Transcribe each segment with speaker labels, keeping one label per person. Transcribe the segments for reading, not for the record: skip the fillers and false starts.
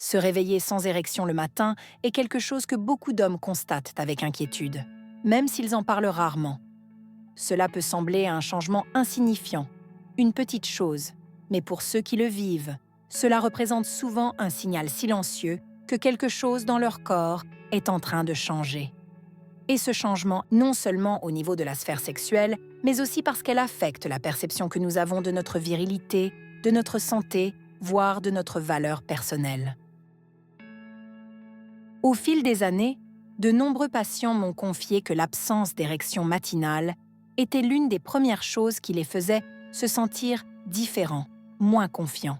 Speaker 1: Se réveiller sans érection le matin est quelque chose que beaucoup d'hommes constatent avec inquiétude, même s'ils en parlent rarement. Cela peut sembler un changement insignifiant, une petite chose, mais pour ceux qui le vivent, cela représente souvent un signal silencieux que quelque chose dans leur corps est en train de changer. Et ce changement, non seulement au niveau de la sphère sexuelle, mais aussi parce qu'elle affecte la perception que nous avons de notre virilité, de notre santé, voire de notre valeur personnelle. Au fil des années, de nombreux patients m'ont confié que l'absence d'érection matinale était l'une des premières choses qui les faisait se sentir différents, moins confiants.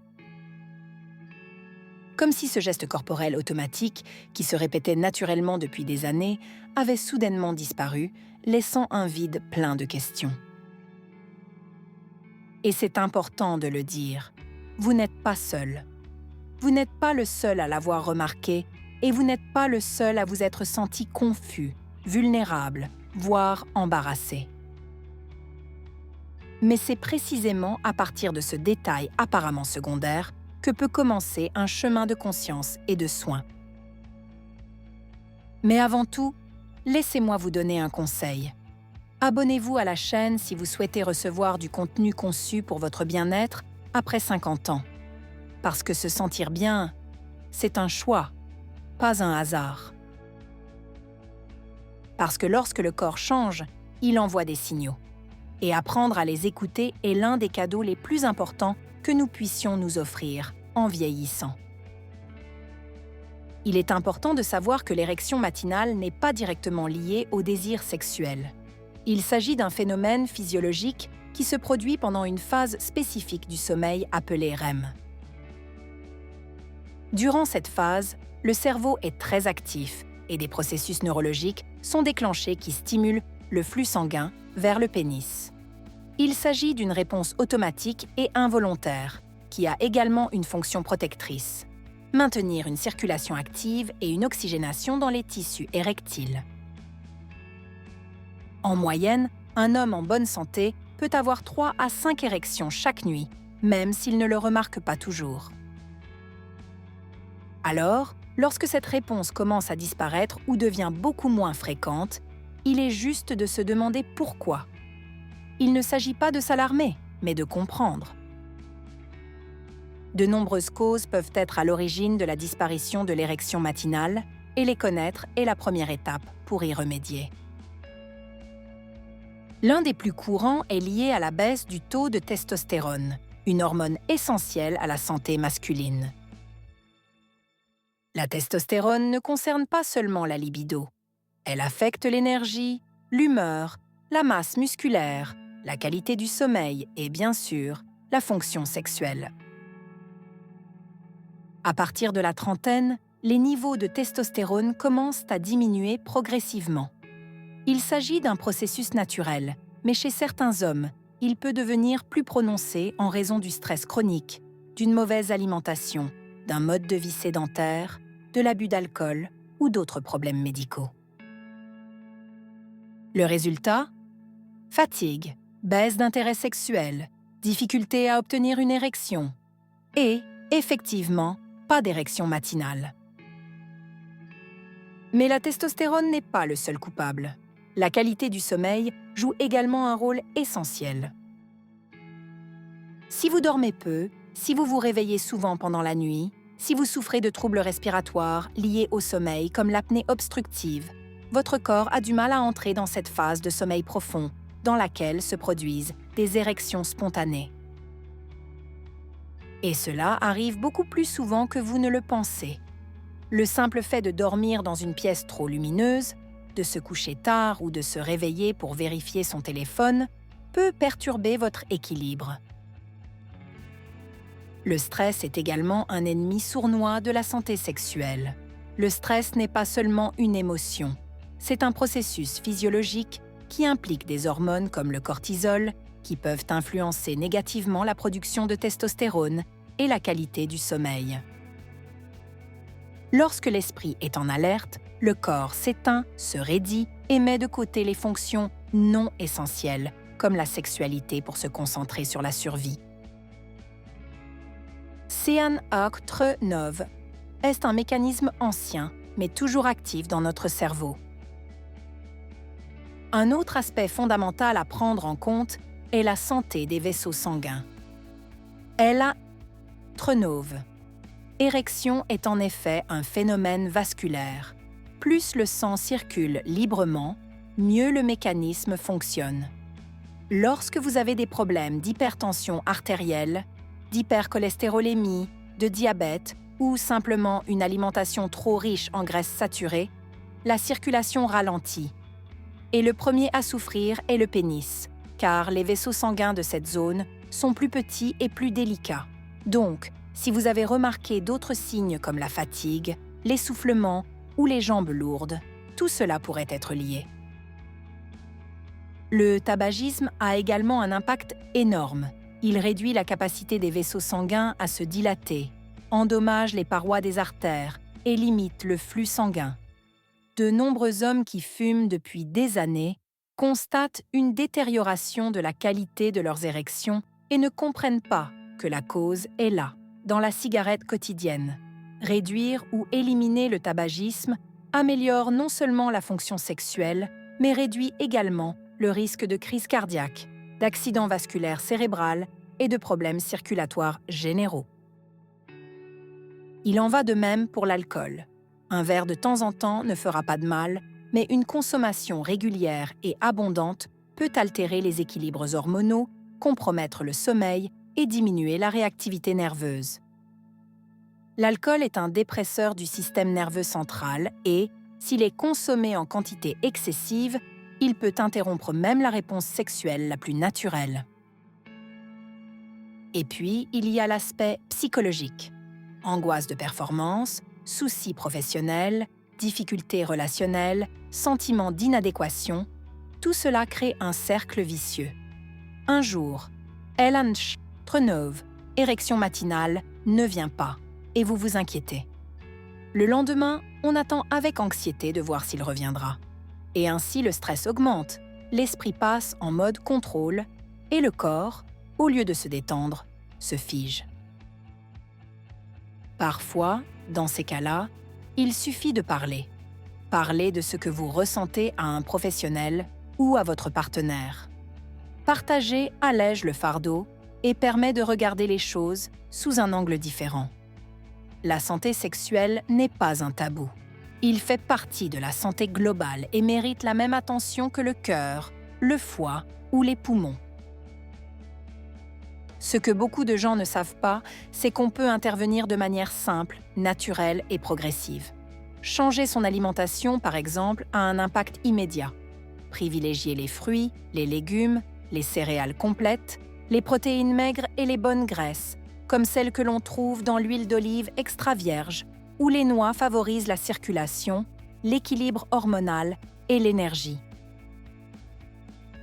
Speaker 1: Comme si ce geste corporel automatique, qui se répétait naturellement depuis des années, avait soudainement disparu, laissant un vide plein de questions. Et c'est important de le dire, vous n'êtes pas seul. Vous n'êtes pas le seul à l'avoir remarqué et vous n'êtes pas le seul à vous être senti confus, vulnérable, voire embarrassé. Mais c'est précisément à partir de ce détail apparemment secondaire que peut commencer un chemin de conscience et de soins. Mais avant tout, laissez-moi vous donner un conseil. Abonnez-vous à la chaîne si vous souhaitez recevoir du contenu conçu pour votre bien-être après 50 ans. Parce que se sentir bien, c'est un choix, pas un hasard. Parce que lorsque le corps change, il envoie des signaux. Et apprendre à les écouter est l'un des cadeaux les plus importants que nous puissions nous offrir en vieillissant. Il est important de savoir que l'érection matinale n'est pas directement liée au désir sexuel. Il s'agit d'un phénomène physiologique qui se produit pendant une phase spécifique du sommeil appelée REM. Durant cette phase, le cerveau est très actif et des processus neurologiques sont déclenchés qui stimulent le flux sanguin vers le pénis. Il s'agit d'une réponse automatique et involontaire, qui a également une fonction protectrice, maintenir une circulation active et une oxygénation dans les tissus érectiles. En moyenne, un homme en bonne santé peut avoir 3 à 5 érections chaque nuit, même s'il ne le remarque pas toujours. Alors, lorsque cette réponse commence à disparaître ou devient beaucoup moins fréquente, il est juste de se demander pourquoi. Il ne s'agit pas de s'alarmer, mais de comprendre. De nombreuses causes peuvent être à l'origine de la disparition de l'érection matinale, et les connaître est la première étape pour y remédier. L'un des plus courants est lié à la baisse du taux de testostérone, une hormone essentielle à la santé masculine. La testostérone ne concerne pas seulement la libido. Elle affecte l'énergie, l'humeur, la masse musculaire, la qualité du sommeil et, bien sûr, la fonction sexuelle. À partir de la trentaine, les niveaux de testostérone commencent à diminuer progressivement. Il s'agit d'un processus naturel, mais chez certains hommes, il peut devenir plus prononcé en raison du stress chronique, d'une mauvaise alimentation, d'un mode de vie sédentaire, de l'abus d'alcool ou d'autres problèmes médicaux. Le résultat ? Fatigue, baisse d'intérêt sexuel, difficulté à obtenir une érection et, effectivement, pas d'érection matinale. Mais la testostérone n'est pas le seul coupable. La qualité du sommeil joue également un rôle essentiel. Si vous dormez peu, si vous vous réveillez souvent pendant la nuit, si vous souffrez de troubles respiratoires liés au sommeil comme l'apnée obstructive, votre corps a du mal à entrer dans cette phase de sommeil profond, dans laquelle se produisent des érections spontanées. Et cela arrive beaucoup plus souvent que vous ne le pensez. Le simple fait de dormir dans une pièce trop lumineuse, de se coucher tard ou de se réveiller pour vérifier son téléphone peut perturber votre équilibre. Le stress est également un ennemi sournois de la santé sexuelle. Le stress n'est pas seulement une émotion, c'est un processus physiologique qui implique des hormones comme le cortisol, qui peuvent influencer négativement la production de testostérone et la qualité du sommeil. Lorsque l'esprit est en alerte, le corps s'éteint, se raidit et met de côté les fonctions non essentielles, comme la sexualité pour se concentrer sur la survie. Sean Oak Trenov, est un mécanisme ancien, mais toujours actif dans notre cerveau. Un autre aspect fondamental à prendre en compte est la santé des vaisseaux sanguins. Ella Trenove. Érection est en effet un phénomène vasculaire. Plus le sang circule librement, mieux le mécanisme fonctionne. Lorsque vous avez des problèmes d'hypertension artérielle, d'hypercholestérolémie, de diabète ou simplement une alimentation trop riche en graisses saturées, la circulation ralentit. Et le premier à souffrir est le pénis, car les vaisseaux sanguins de cette zone sont plus petits et plus délicats. Donc, si vous avez remarqué d'autres signes comme la fatigue, l'essoufflement ou les jambes lourdes, tout cela pourrait être lié. Le tabagisme a également un impact énorme. Il réduit la capacité des vaisseaux sanguins à se dilater, endommage les parois des artères et limite le flux sanguin. De nombreux hommes qui fument depuis des années constatent une détérioration de la qualité de leurs érections et ne comprennent pas que la cause est là, dans la cigarette quotidienne. Réduire ou éliminer le tabagisme améliore non seulement la fonction sexuelle, mais réduit également le risque de crise cardiaque, d'accident vasculaire cérébral et de problèmes circulatoires généraux. Il en va de même pour l'alcool. Un verre de temps en temps ne fera pas de mal, mais une consommation régulière et abondante peut altérer les équilibres hormonaux, compromettre le sommeil et diminuer la réactivité nerveuse. L'alcool est un dépresseur du système nerveux central et, s'il est consommé en quantité excessive, il peut interrompre même la réponse sexuelle la plus naturelle. Et puis, il y a l'aspect psychologique. Angoisse de performance, soucis professionnels, difficultés relationnelles, sentiments d'inadéquation, tout cela crée un cercle vicieux. Un jour, Ella Trenove, érection matinale, ne vient pas et vous vous inquiétez. Le lendemain, on attend avec anxiété de voir s'il reviendra. Et ainsi le stress augmente, l'esprit passe en mode contrôle et le corps, au lieu de se détendre, se fige. Parfois, dans ces cas-là, il suffit de parler. Parler de ce que vous ressentez à un professionnel ou à votre partenaire. Partager allège le fardeau et permet de regarder les choses sous un angle différent. La santé sexuelle n'est pas un tabou. Il fait partie de la santé globale et mérite la même attention que le cœur, le foie ou les poumons. Ce que beaucoup de gens ne savent pas, c'est qu'on peut intervenir de manière simple, naturelle et progressive. Changer son alimentation, par exemple, a un impact immédiat. Privilégier les fruits, les légumes, les céréales complètes, les protéines maigres et les bonnes graisses, comme celles que l'on trouve dans l'huile d'olive extra vierge, où les noix favorisent la circulation, l'équilibre hormonal et l'énergie.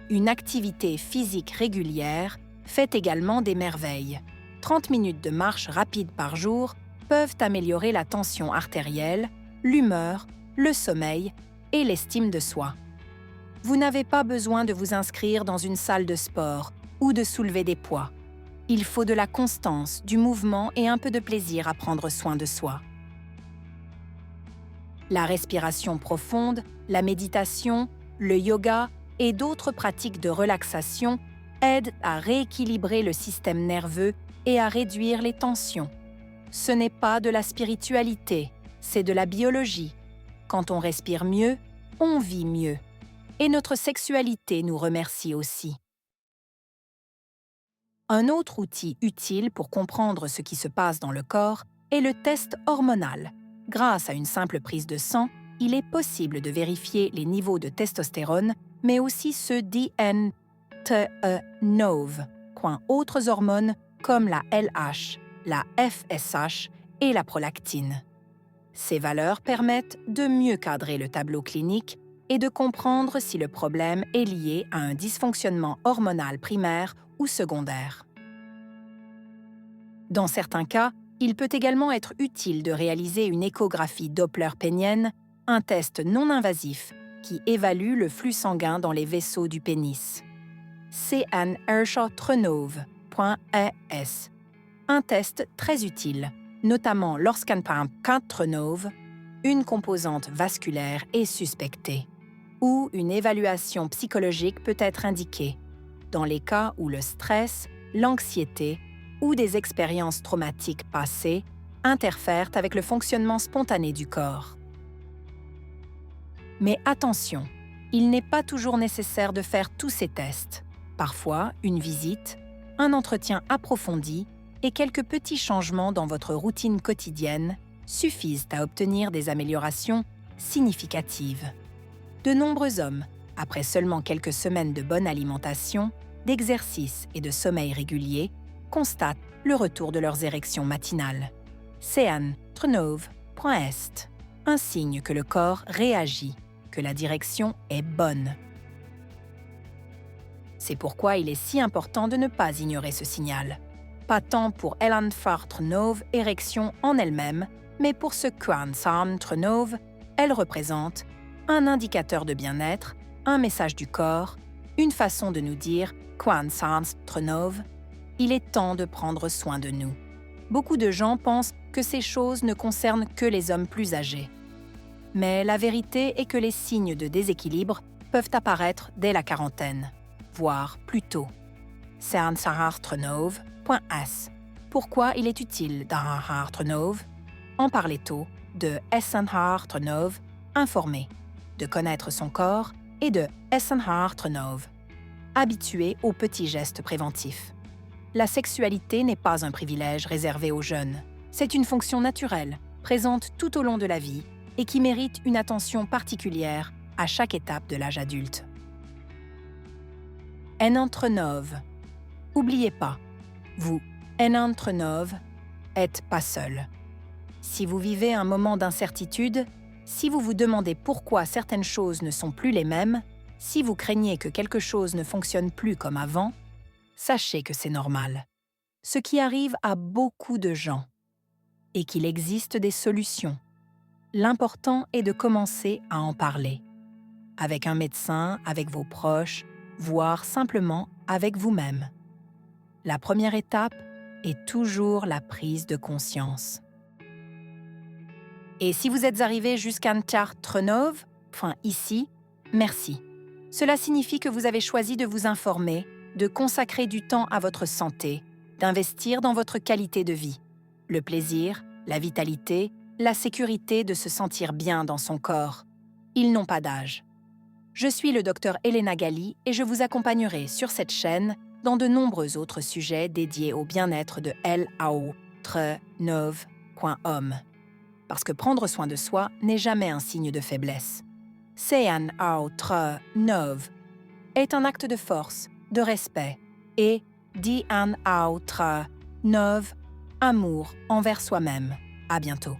Speaker 1: Une activité physique régulière fait également des merveilles. 30 minutes de marche rapide par jour peuvent améliorer la tension artérielle, l'humeur, le sommeil et l'estime de soi. Vous n'avez pas besoin de vous inscrire dans une salle de sport ou de soulever des poids. Il faut de la constance, du mouvement et un peu de plaisir à prendre soin de soi. La respiration profonde, la méditation, le yoga et d'autres pratiques de relaxation aident à rééquilibrer le système nerveux et à réduire les tensions. Ce n'est pas de la spiritualité, c'est de la biologie. Quand on respire mieux, on vit mieux. Et notre sexualité nous remercie aussi. Un autre outil utile pour comprendre ce qui se passe dans le corps est le test hormonal. Grâce à une simple prise de sang, il est possible de vérifier les niveaux de testostérone, mais aussi ceux d'INTE-NOV, autres hormones comme la LH, la FSH et la prolactine. Ces valeurs permettent de mieux cadrer le tableau clinique et de comprendre si le problème est lié à un dysfonctionnement hormonal primaire ou secondaire. Dans certains cas, il peut également être utile de réaliser une échographie Doppler pénienne, un test non invasif qui évalue le flux sanguin dans les vaisseaux du pénis. CNErshotrenove.es. Un test très utile, notamment lorsqu'un patronove, une composante vasculaire est suspectée, ou une évaluation psychologique peut être indiquée, dans les cas où le stress, l'anxiété ou des expériences traumatiques passées interfèrent avec le fonctionnement spontané du corps. Mais attention, il n'est pas toujours nécessaire de faire tous ces tests. Parfois, une visite, un entretien approfondi et quelques petits changements dans votre routine quotidienne suffisent à obtenir des améliorations significatives. De nombreux hommes, après seulement quelques semaines de bonne alimentation, d'exercice et de sommeil régulier, constatent le retour de leurs érections matinales. Sean-Tronove.est, un signe que le corps réagit, que la direction est bonne. C'est pourquoi il est si important de ne pas ignorer ce signal. Pas tant pour Elan-Tronove érection en elle-même, mais pour ce Sean-Tronove, elle représente un indicateur de bien-être, un message du corps, une façon de nous dire Sean-Tronove, il est temps de prendre soin de nous. Beaucoup de gens pensent que ces choses ne concernent que les hommes plus âgés. Mais la vérité est que les signes de déséquilibre peuvent apparaître dès la quarantaine, voire plus tôt. Sean-Tronove.as. Pourquoi il est utile Sean-Tronove? En parler tôt, de Sean-Tronove, informer, de connaître son corps et de Sean-Tronove, habitué aux petits gestes préventifs. La sexualité n'est pas un privilège réservé aux jeunes. C'est une fonction naturelle, présente tout au long de la vie et qui mérite une attention particulière à chaque étape de l'âge adulte. Sean-Tronove. Oubliez pas, vous, Sean-Tronove, êtes pas seul. Si vous vivez un moment d'incertitude, si vous vous demandez pourquoi certaines choses ne sont plus les mêmes, si vous craignez que quelque chose ne fonctionne plus comme avant, sachez que c'est normal. Ce qui arrive à beaucoup de gens. Et qu'il existe des solutions. L'important est de commencer à en parler. Avec un médecin, avec vos proches, voire simplement avec vous-même. La première étape est toujours la prise de conscience. Et si vous êtes arrivé jusqu'à Sean-Tronove, ici, merci. Cela signifie que vous avez choisi de vous informer, de consacrer du temps à votre santé, d'investir dans votre qualité de vie. Le plaisir, la vitalité, la sécurité de se sentir bien dans son corps. Ils n'ont pas d'âge. Je suis le Dr Elena Gali et je vous accompagnerai sur cette chaîne dans de nombreux autres sujets dédiés au bien-être de Sean-Tronove.com. Parce que prendre soin de soi n'est jamais un signe de faiblesse. Sean-Tronove est un acte de force, de respect et Sean-Tronove, amour envers soi-même. À bientôt.